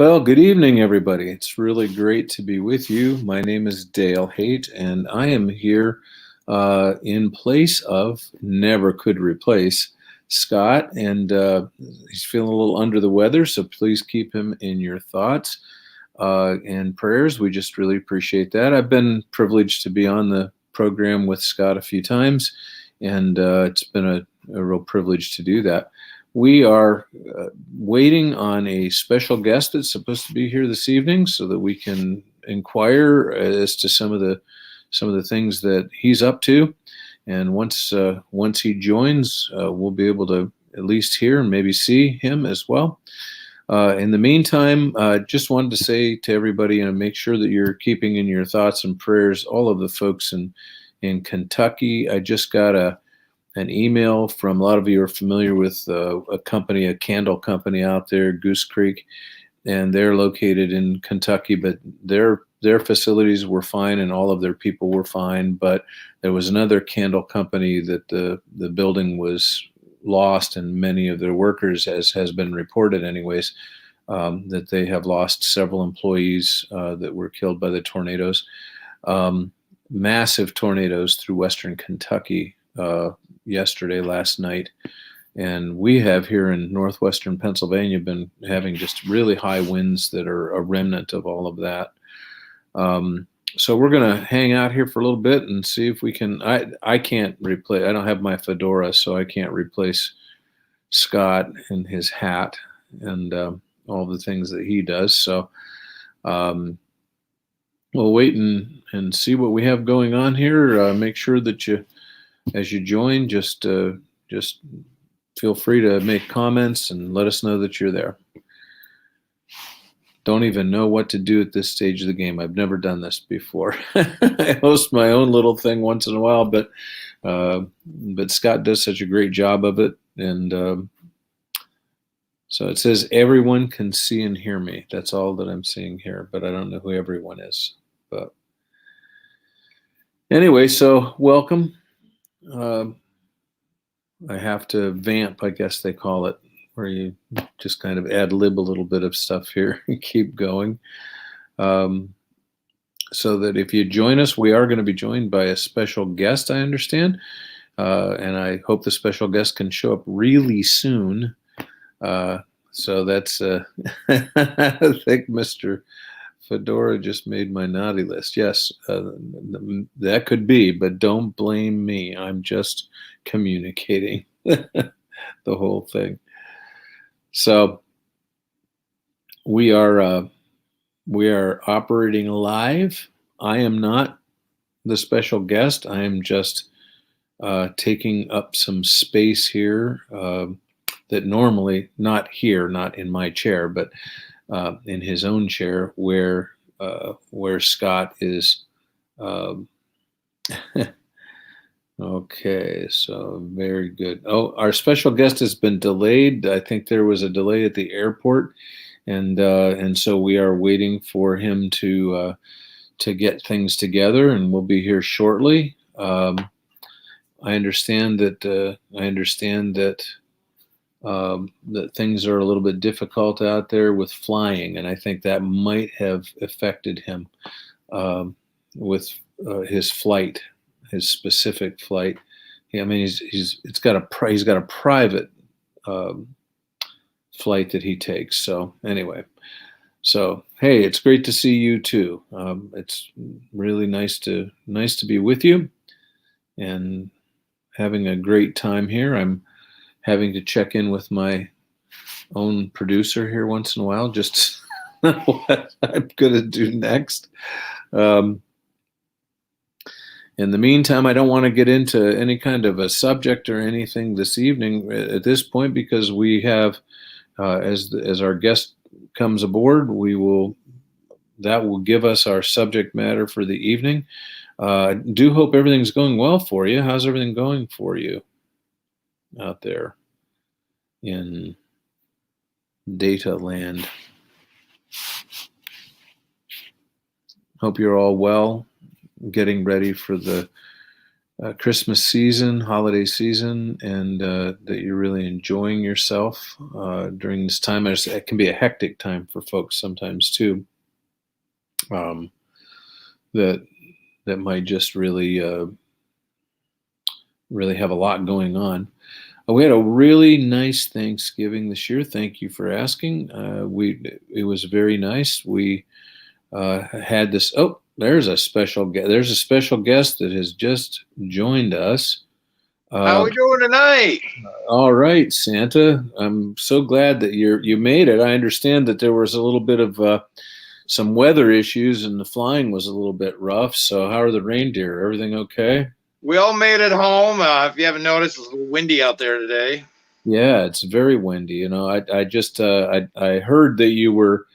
Well, good evening, everybody. It's really great to be with you. My name is Dale Haight, and I am here in place of, never could replace, Scott. And he's feeling a little under the weather, so please keep him in your thoughts and prayers. We just really appreciate that. I've been privileged to be on the program with Scott a few times, and it's been a real privilege to do that. We are waiting on a special guest that's supposed to be here this evening, so that we can inquire as to some of the things that he's up to. And once he joins, we'll be able to at least hear and maybe see him as well. In the meantime, just wanted to say to everybody, make sure that you're keeping in your thoughts and prayers all of the folks in Kentucky. I just got an email from, a lot of you are familiar with a candle company out there, Goose Creek, and they're located in Kentucky, but their facilities were fine and all of their people were fine. But there was another candle company that the building was lost, and many of their workers, as has been reported anyways, that they have lost several employees that were killed by the tornadoes. Massive tornadoes through western Kentucky yesterday, last night. And we have here in northwestern Pennsylvania been having just really high winds that are a remnant of all of that. So we're going to hang out here for a little bit and see if we can. I can't replace, I don't have my Fedora, so I can't replace Scott and his hat and all the things that he does. So we'll wait and see what we have going on here. Make sure that as you join, just feel free to make comments and let us know that you're there. Don't even know what to do at this stage of the game. I've never done this before. I host my own little thing once in a while, but Scott does such a great job of it. And so it says everyone can see and hear me. That's all that I'm seeing here, but I don't know who everyone is. But anyway, so welcome. I have to vamp, I guess they call it, where you just kind of ad lib a little bit of stuff here and keep going. So that if you join us, we are going to be joined by a special guest, I understand. And I hope the special guest can show up really soon. So that's, I think Mr. Fedora just made my naughty list. Yes, that could be, but don't blame me. I'm just communicating the whole thing. So we are operating live. I am not the special guest. I am just taking up some space here that normally, not here, not in my chair, but in his own chair, where Scott is. Okay, so very good. Oh, our special guest has been delayed. I think there was a delay at the airport, and so we are waiting for him to get things together, and we'll be here shortly. I understand that that things are a little bit difficult out there with flying, and I think that might have affected him with his flight, his specific flight. I mean, he's got a private flight that he takes. So anyway, so hey, it's great to see you too. It's really nice to be with you and having a great time here. I'm having to check in with my own producer here once in a while, just what I'm going to do next. In the meantime, I don't want to get into any kind of a subject or anything this evening at this point, because we have, as our guest comes aboard, that will give us our subject matter for the evening. Do hope everything's going well for you. How's everything going for you out there in data land? Hope you're all well, getting ready for the Christmas season, holiday season, and that you're really enjoying yourself during this time. It can be a hectic time for folks sometimes too. Um, that that might just really have a lot going on. We had a really nice Thanksgiving this year. Thank you for asking. It was very nice. We had this. Oh, there's a special guest. There's a special guest that has just joined us. How we doing tonight? All right, Santa. I'm so glad that you made it. I understand that there was a little bit of some weather issues and the flying was a little bit rough. So how are the reindeer? Everything okay? We all made it home. If you haven't noticed, it's a little windy out there today. Yeah, it's very windy. You know, I just I heard that you were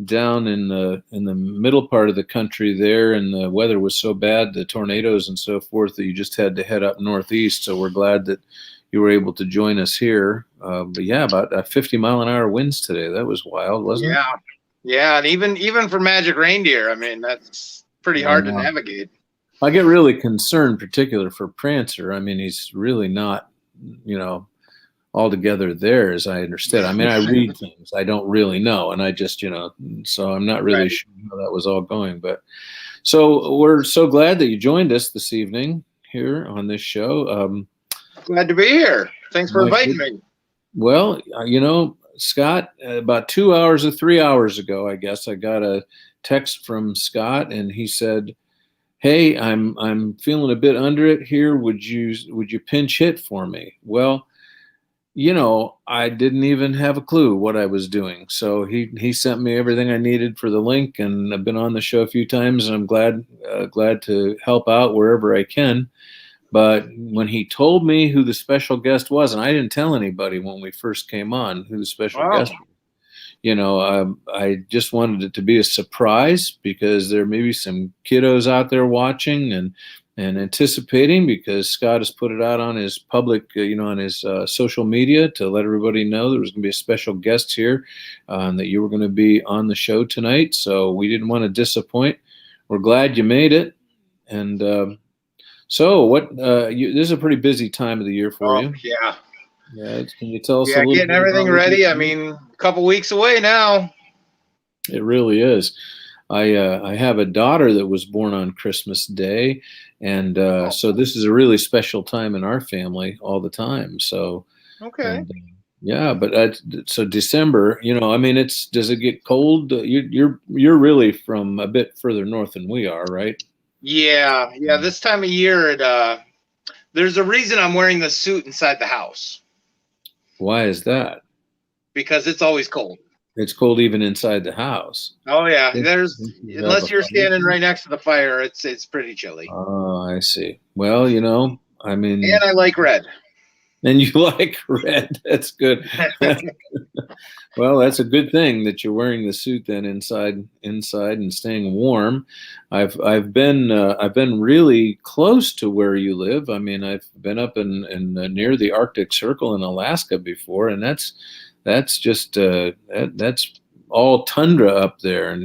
down in the middle part of the country there, and the weather was so bad, the tornadoes and so forth, that you just had to head up northeast. So we're glad that you were able to join us here. But yeah, about 50-mile-an-hour winds today. That was wild, wasn't it? Yeah, and even for magic reindeer, I mean that's pretty I hard to know. navigate. I get really concerned, particular for Prancer. I mean, he's really not, you know, altogether there, as I understand. I mean, I read things, I don't really know, and I just, so I'm not really Right. sure how that was all going. But so we're so glad that you joined us this evening here on this show. Glad to be here. Thanks for My inviting good- me. Well, Scott, about 2 hours or 3 hours ago, I guess I got a text from Scott, and he said, "Hey, I'm feeling a bit under it here. Would you pinch hit for me?" Well, I didn't even have a clue what I was doing. So he sent me everything I needed for the link, and I've been on the show a few times, and I'm glad to help out wherever I can. But when he told me who the special guest was, and I didn't tell anybody when we first came on who the special Wow. guest was, I just wanted it to be a surprise because there may be some kiddos out there watching and anticipating, because Scott has put it out on his public, on his social media to let everybody know there was going to be a special guest here, and that you were going to be on the show tonight. So we didn't want to disappoint. We're glad you made it. And so this is a pretty busy time of the year for Oh you. yeah. Yeah. Can you tell us a Yeah, little getting bit everything about what ready. you I do? mean, a couple weeks away now. It really is. I have a daughter that was born on Christmas Day, and Oh, so this is a really special time in our family all the time. So, okay. and yeah, but so December, I mean, does it get cold? You're really from a bit further north than we are, right? Yeah. This time of year, there's a reason I'm wearing the suit inside the house Why is that? because it's always cold. It's cold even inside the house. Oh yeah, Don't you have a unless you're standing fire? right next to the fire, it's pretty chilly. Oh, I see. Well, I And mean, I like red. and you like red. That's good. Well, that's a good thing that you're wearing the suit then inside and staying warm. I've been really close to where you live. I mean, I've been up in near the Arctic Circle in Alaska before, and that's just that's all tundra up there.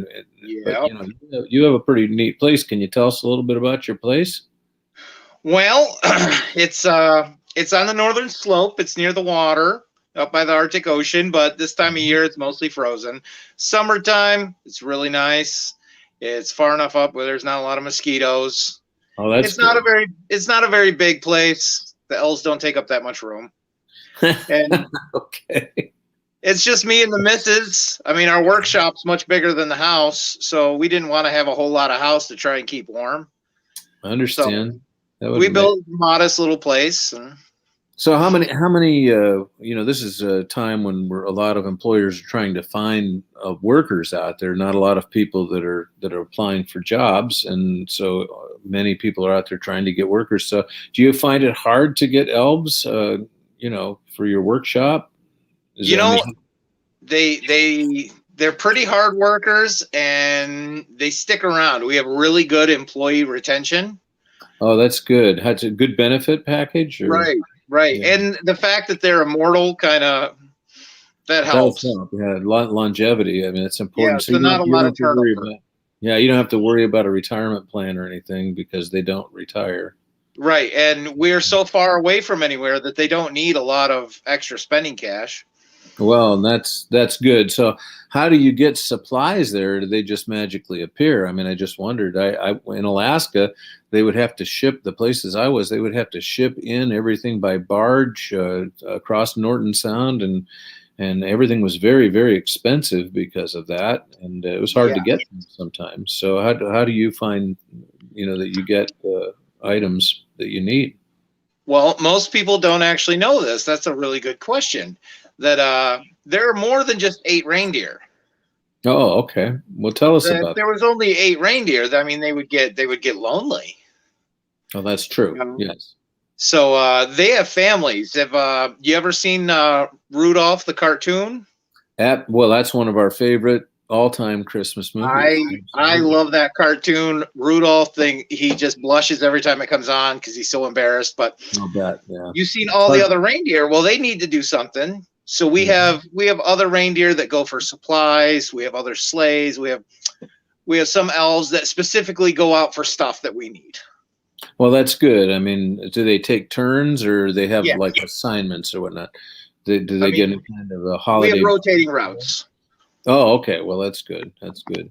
But Yeah. you have a pretty neat place. Can you tell us a little bit about your place? Well, it's on the northern slope. It's near the water, up by the Arctic Ocean. But this time of year, it's mostly frozen. Summertime, it's really nice. It's far enough up where there's not a lot of mosquitoes. Oh, that's good. It's not a very big place. The elves don't take up that much room, and Okay. it's just me and the missus. I mean, our workshop's much bigger than the house, so we didn't want to have a whole lot of house to try and keep warm. I So understand. That would we make. built a modest little place. And So how many this is a time when a lot of employers are trying to find workers out there, not a lot of people that are applying for jobs, and so many people are out there trying to get workers. So do you find it hard to get elves for your workshop? you I know, mean, they're pretty hard workers and they stick around. We have really good employee retention. oh, that's good. That's a good benefit package, or Right. yeah. And the fact that they're immortal kind of that Does helps. help. Yeah, longevity. I mean, it's Yeah, important. So so not a you lot don't of have to worry turnover. about. Yeah, you don't have to worry about a retirement plan or anything because they don't retire. Right, and we're so far away from anywhere that they don't need a lot of extra spending cash. Well, and that's good. So, how do you get supplies there? Or do they just magically appear? I mean, I just wondered. I in Alaska, they would have to ship the places I was. They would have to ship in everything by barge across Norton Sound, and everything was very, very expensive because of that, and it was hard Yeah. to get them sometimes. So, how do you find, that you get items that you need? Well, most people don't actually know this. That's a really good question. That there are more than just 8 reindeer. Oh, okay. Well, tell us If about there was only 8 reindeer, I mean, they would get lonely. that. Oh, that's true. Yes. So they have families. Have you ever seen Rudolph the cartoon? Well, that's one of our favorite all-time Christmas movies. I Absolutely. love that cartoon. Rudolph thing, he just blushes every time it comes on because he's so embarrassed. But I'll bet. Yeah. you've seen all the other reindeer. Well, they need to do something. So we have other reindeer that go for supplies. We have other sleighs. We have some elves that specifically go out for stuff that we need. Well, that's good. I mean, do they take turns or they have Yeah. like assignments or whatnot? Do they I get mean, a kind of a We holiday? have rotating routes. Oh, okay. Well, that's good. That's good.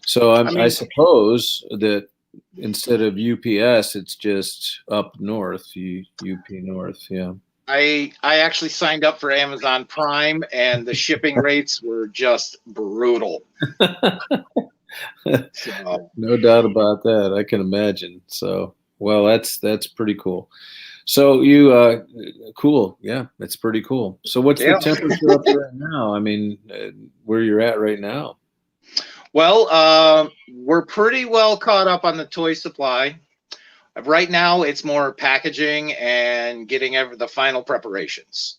So I suppose that instead of UPS, it's just up north, UP North. Yeah. I actually signed up for Amazon Prime, and the shipping rates were just brutal. So, No doubt about that. I can imagine. So, well, that's pretty cool. So cool. Yeah, that's pretty cool. So what's the yeah. temperature up there now? I mean, where you're at right now? Well, we're pretty well caught up on the toy supply. Right now, it's more packaging and getting the final preparations.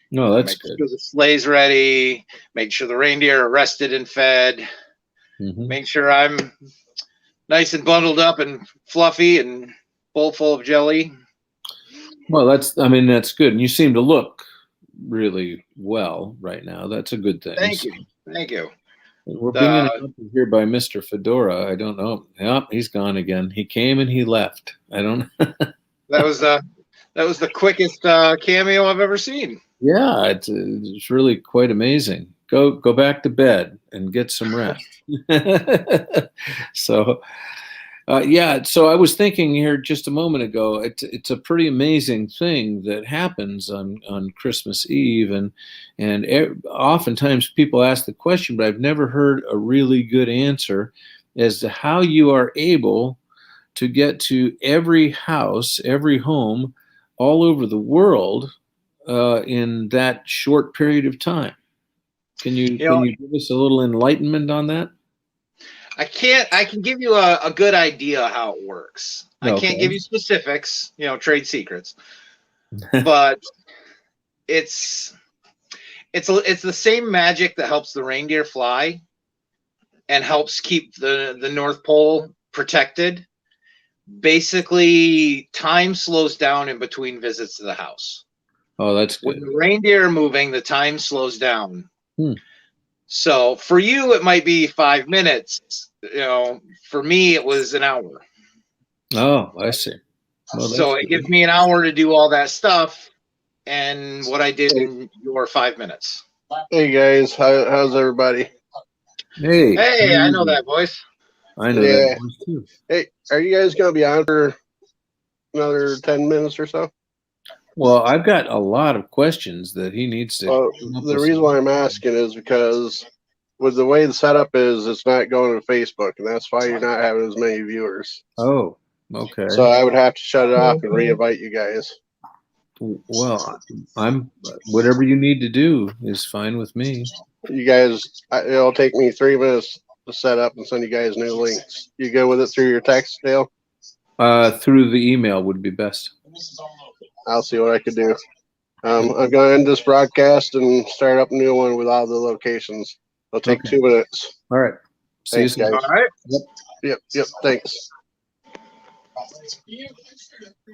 No, that's Make good. sure the sleigh's ready. Make sure the reindeer are rested and fed. Hmm. Make sure I'm nice and bundled up and fluffy and bowl full of jelly. Well, that's good. And you seem to look really well right now. That's a good thing. Thank So you. Thank you. we're being Uh, interrupted here by Mr. Fedora. I don't know. Yep, he's gone again. He came and he left. I don't. that was the quickest cameo I've ever seen. Yeah, it's really quite amazing. Go back to bed and get some rest. So, yeah. So I was thinking here just a moment ago. It's a pretty amazing thing that happens on Christmas Eve, and oftentimes people ask the question, but I've never heard a really good answer as to how you are able to get to every house, every home, all over the world in that short period of time. Can you give us a little enlightenment on that? I can give you a good idea how it works. I Okay. can't give you specifics, trade secrets, but it's the same magic that helps the reindeer fly and helps keep the North Pole protected. Basically, time slows down in between visits to the house. Oh, that's When good. the reindeer are moving, the time slows down. Hmm. So for you, it might be 5 minutes. For me, it was an hour. Oh, I see. Well, So that's it good. gives me an hour to do all that stuff, and what I did in your 5 minutes. Hey guys, how's everybody? Hey, Hey, I know that voice. I know Yeah. that voice too. Hey, are you guys gonna be on for another 10 minutes or so? Well, I've got a lot of questions that he needs to. Well, come up the with reason some- why I'm asking is because with the way the setup is, it's not going to Facebook, and that's why you're not having as many viewers. Oh, okay. So I would have to shut it off and re-invite you guys. Well, I'm whatever you need to do is fine with me. You guys, it'll take me 3 minutes to set up and send you guys new links. You go with it through your text, Dale? Through the email would be best. I'll see what I could do. I'm going to end this broadcast and start up a new one with all the locations. It'll take Okay. 2 minutes. All right. See you Thanks, soon. guys. All right. Yep, thanks.